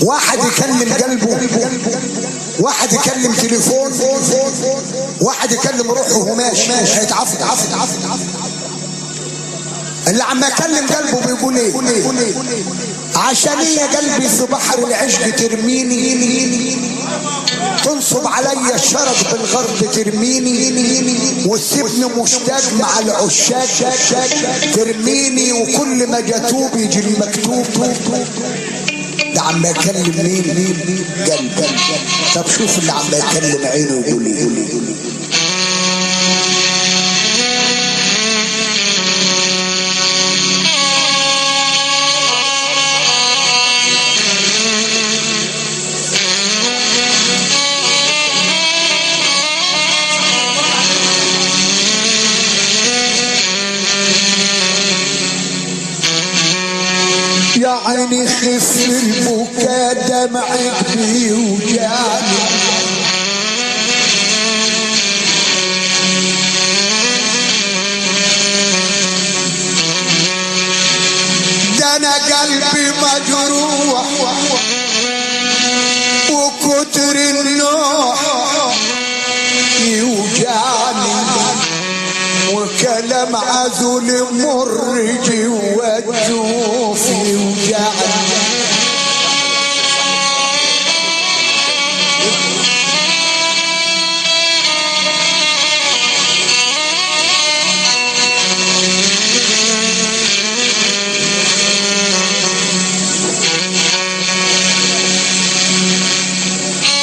واحد يكلم قلبه، واحد يكلم تليفون، واحد يكلم روحه وماشي هيتعفض. اللي عم يكلم قلبه بيقول ايه؟ عشان يا قلبي في بحر العشق ترميني، تنصب علي الشرق بالغرب ترميني، وتسيبني مشتاق مع العشاق ترميني، وكل ما جاتوب يجري مكتوب. ده عم يكلم مين؟ قلب. طب شوف اللي عم يكلم عينه يقول ايه. يا عيني خف البكاء دمعك بيوجعني، ده انا قلبي مجروح وكتر النوح يوجعني، وكلام عذول مر جواتوف يوجعني.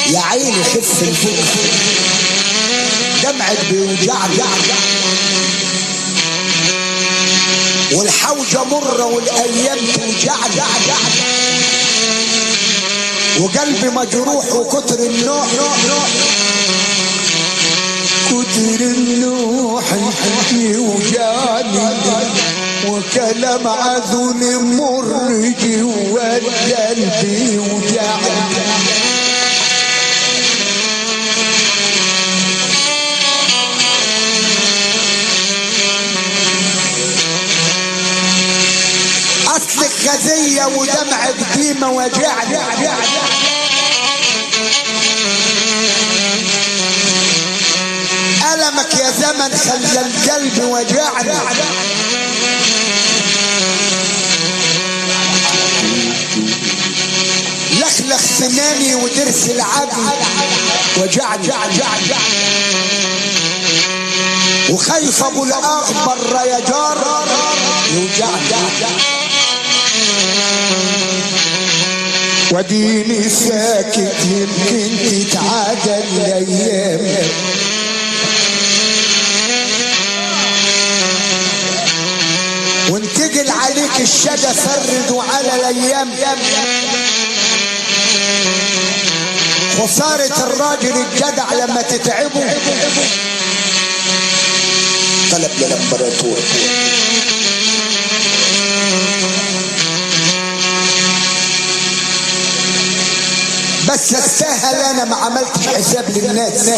يا عيني خف البكاء دمعك بيوجعني، والحوجة مرة والايام توجعني، وقلبي مجروح وكتر النوح، كتر النوح يوجعني، وكلام عذول مر جوا قلبي يوجعني. اصلك غزية ودمع قديمة وجعني، ألمك يا زمن خلى القلب وجعني، لخلخ سناني ودرس العقل وجعني، وخايف ابو الاخضر يا جار يوجعني، وديني ساكت يمكن تتعادل الايام، وانتقل عليك الشجا فرد على الايام، خسارة الراجل الجدع لما تتعبه طلب للامبراطور. بس استاهل انا ما عملتش حساب للناس،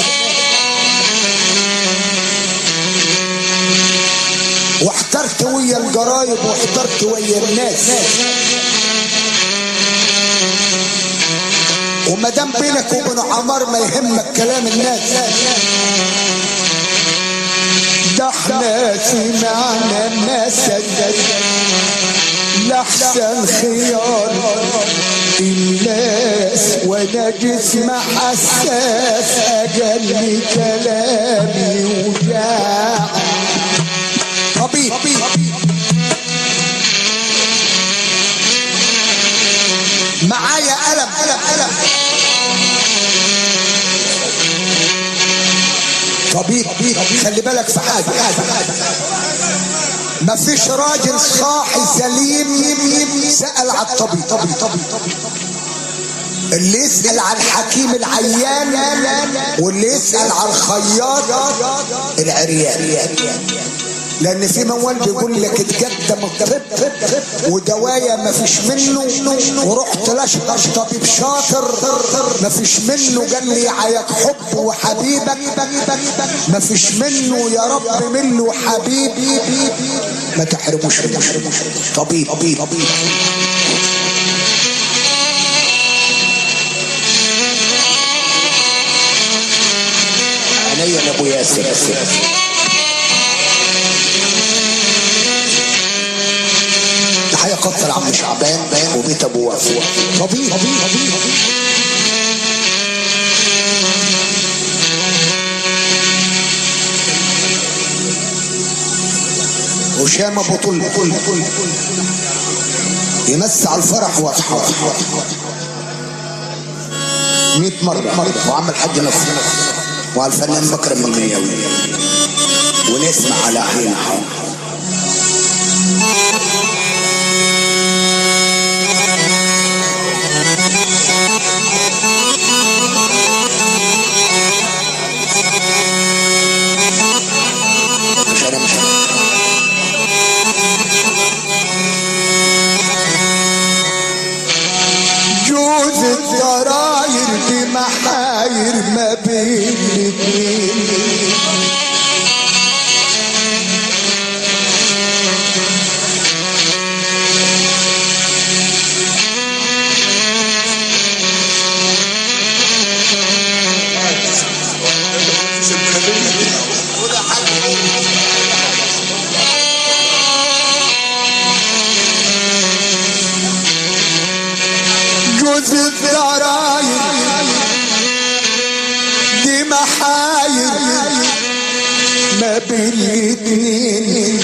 واحترت ويا الجرايب واحترت ويا الناس، وما دام بينك وبين عمار ما يهمك كلام الناس، ده احنا سمعنا الناس لحسن خيار الناس، وانا جسم حساس اجل كلامي وجاع. طبيب معايا ألم طبيب خلي بالك في حاجة، مفيش راجل صاحي سليم سأل على الطبيب. اللي يسأل على الحكيم العيان واللي يسأل على الخياط العريان، لان في موال بيقول لك اتقدم الطب ودوايا ما فيش منه، ورحت لاشطر طبيب شاطر ما فيش منه، قال لي عياك حب وحبيبك ما فيش منه، يا رب منه حبيبي ما تحرموش منه. طبيب ابو ياسر. تحية قطر عم شعبان وبيت ابو وفاء طبيب. وشام ابو طل يمس على الفرح واضحه 100 مرة. وعم الحاج نصر وعلى الفنان مكرم المنياوي ونسمع على حين حال. جوز الضراير بمحاير ما بين الاتنين. جوز الضراير دي محاير ما بين الاتنين.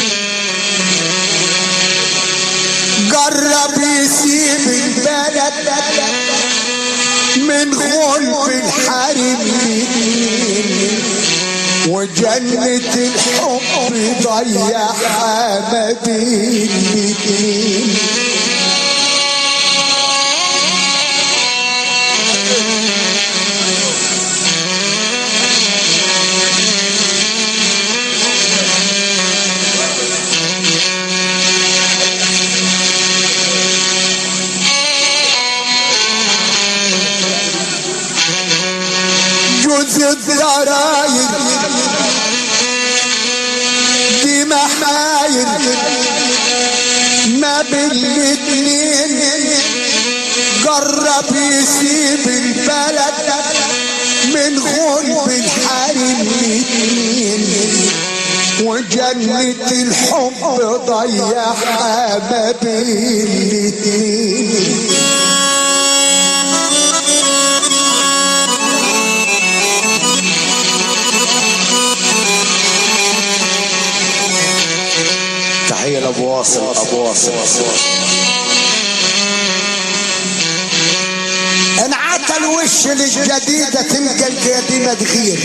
جرب يسيب البلد من غلب الحريم وجنة الحب ضيعها ما بين الاتنين. جوز الضراير دي محاير ما بين الاتنين. جرب يسيب البلد من غلب الحريم وجنة الحب ضيعها ما بين الاتنين. تحية لابو واصل. انعطى الوش للجديدة تلقى القديمة تغير.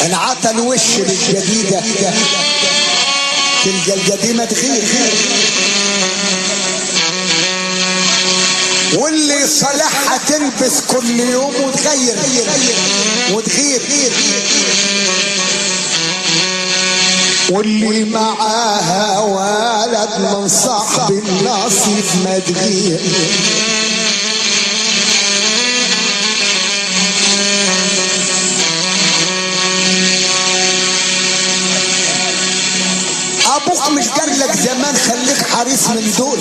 انعطى الوش للجديدة تلقى القديمة تغير. واللي صالحها تلبس كل يوم وتغير. واللي معاها ولد من صاحب النصيب ما تغير. ابوك مش قال لك زمان خليك حريص من دول؟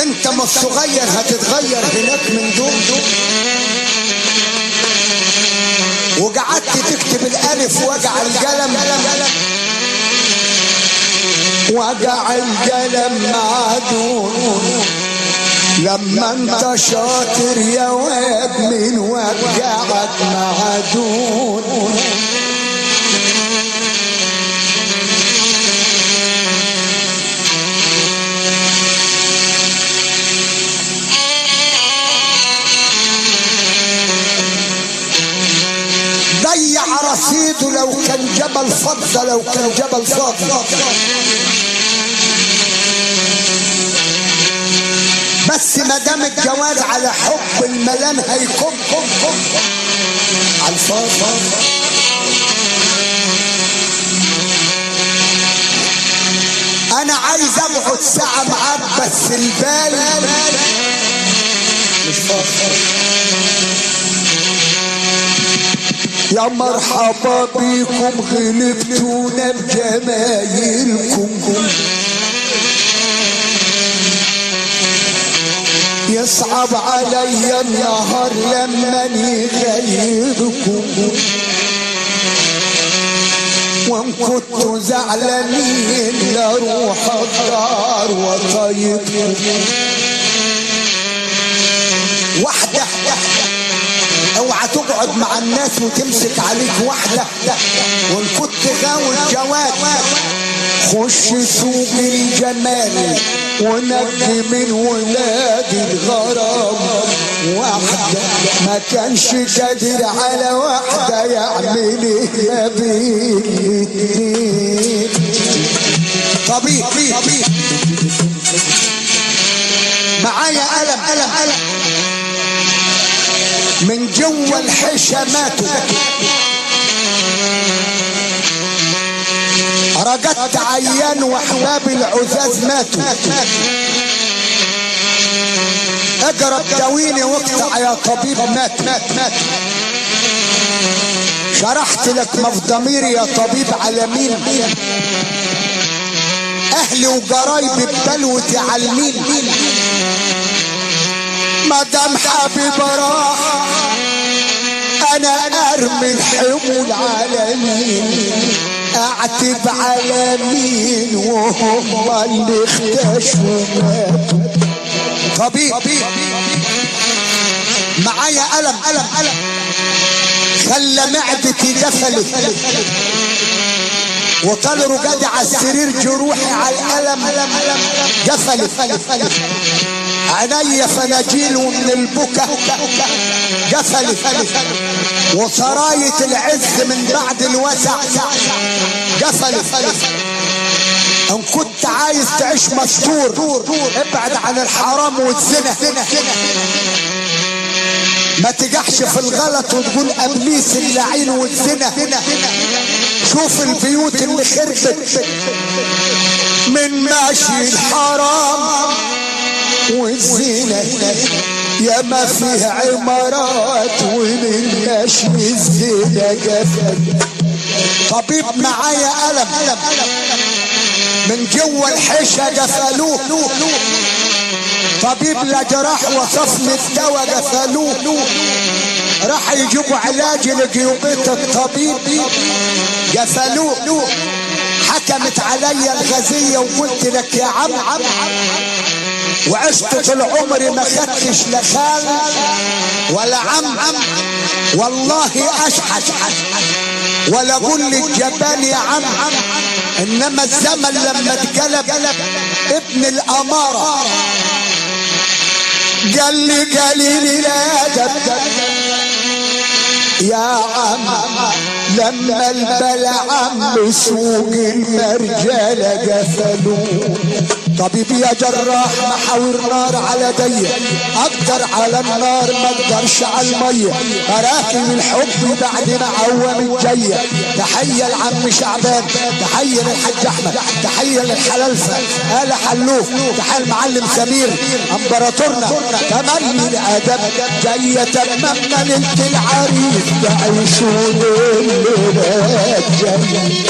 انت ما الصغير هتتغير هناك من دول. وقعدت تكتب الالف وجع القلم معدون. لما انت شاطر يا واد من وجعك معدون. ضيع رصيده لو كان جبل فضة بس ما دام الجواز على حب الملان هيكون على الفاضي. انا عايز اقعد ساعة معاك بس البال مش فاضي. يا مرحبا بيكم غلبتونا بجمايلكم. يصعب علي النهار لما يغيبكم، وان كنتوا زعلانين لاروح الدار وطيبكم. واحدة اوعى تقعد مع الناس وتمسك عليك واحدة، وان كنت غاوي الجواد خش سوق الجمال ونجي من ولاد الغرام واحدة. ما كانش قادر على واحدة يعمل ايه ما بين الاتنين. طبيب معايا ألم من جوا الحشمات، رجعت عيان واحباب العزاز ماتوا. اجرب داويني واقطع يا طبيب مات. شرحت لك ما في ضميري يا طبيب على مين، اهلي وجرايبي ببلوتي عالمين. مدام حبيب راح انا ارمي الحمول على مين، اعتب على مين وهم اللي اختشوا ماتوا. طبيب معايا ألم خلى معدتي دفلت وطال رجادي على السرير جروحي على الألم جفلت. عينيا فناجيل ومن البكا جفلت، وسراية العز من بعد الوسع جفلت. ان كنت عايز تعيش مستور ابعد عن الحرام والزنا، ما تجحش في الغلط وتقول ابليس اللعين والزنا. شوف البيوت اللي خربت من ماشي الحرام والزنا، يا ما فيها عمارات ومن ماشي الزنا جفل. طبيب معايا ألم من جوا الحشة جفلوه. طبيب لا جراح وصفني الدواء جفلوه. راح يجيبوا علاج لجيوبيت الطبيب جفلوه. حكمت علي الغزية وقلت لك يا عم وعشت طول عمري ما خدتش لا خال ولا عم، والله اشحت ولا اقول للجبان يا عم. انما الزمن لما اتقلب ابن الاماره قال لي قليل الادب يا عم. لما البلا عم سوق المرجله قفلوه. طبيب يا جراح محاور نار على دي، اقدر على النار ما اقدرش على الميه. اراكم الحب بعد ما عوم الجيه. تحيه لعم شعبان، تحيه للحاج احمد، تحيه للحلالفه آل حلوف، تحيه المعلم سمير امبراطورنا. تملي الادب جايه تممنا ليله العريس تعيشوا الليله الجايه.